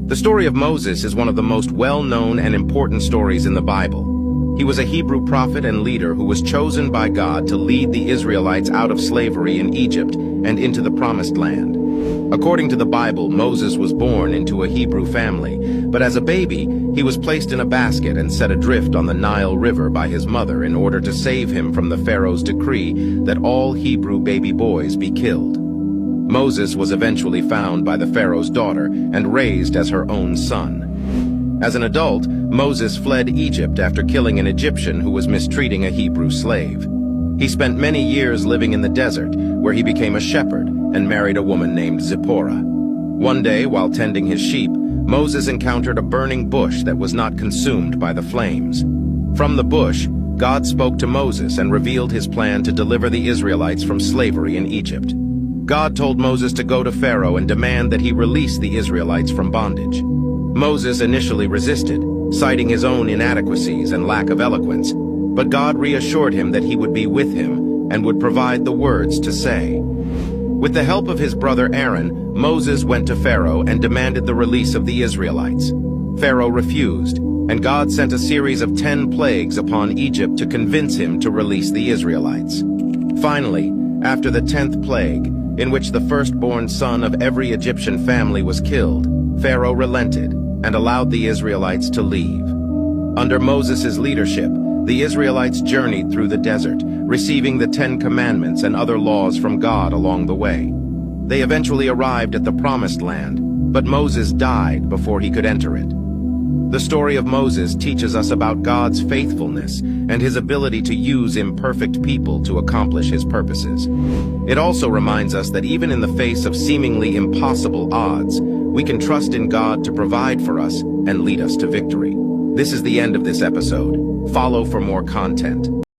The story of Moses is one of the most well-known and important stories in the Bible. He was a Hebrew prophet and leader who was chosen by God to lead the Israelites out of slavery in Egypt and into the Promised Land. According to the Bible, Moses was born into a Hebrew family, but as a baby, he was placed in a basket and set adrift on the Nile River by his mother in order to save him from the Pharaoh's decree that all Hebrew baby boys be killed. Moses was eventually found by the Pharaoh's daughter and raised as her own son. As an adult, Moses fled Egypt after killing an Egyptian who was mistreating a Hebrew slave. He spent many years living in the desert, where he became a shepherd and married a woman named Zipporah. One day, while tending his sheep, Moses encountered a burning bush that was not consumed by the flames. From the bush, God spoke to Moses and revealed his plan to deliver the Israelites from slavery in Egypt. God told Moses to go to Pharaoh and demand that he release the Israelites from bondage. Moses initially resisted, citing his own inadequacies and lack of eloquence, but God reassured him that he would be with him and would provide the words to say. With the help of his brother Aaron, Moses went to Pharaoh and demanded the release of the Israelites. Pharaoh refused, and God sent a series of 10 plagues upon Egypt to convince him to release the Israelites. Finally, after the 10th plague, in which the firstborn son of every Egyptian family was killed, Pharaoh relented and allowed the Israelites to leave. Under Moses' leadership, the Israelites journeyed through the desert, receiving the 10 Commandments and other laws from God along the way. They eventually arrived at the Promised Land, but Moses died before he could enter it. The story of Moses teaches us about God's faithfulness and his ability to use imperfect people to accomplish his purposes. It also reminds us that even in the face of seemingly impossible odds, we can trust in God to provide for us and lead us to victory. This is the end of this episode. Follow for more content.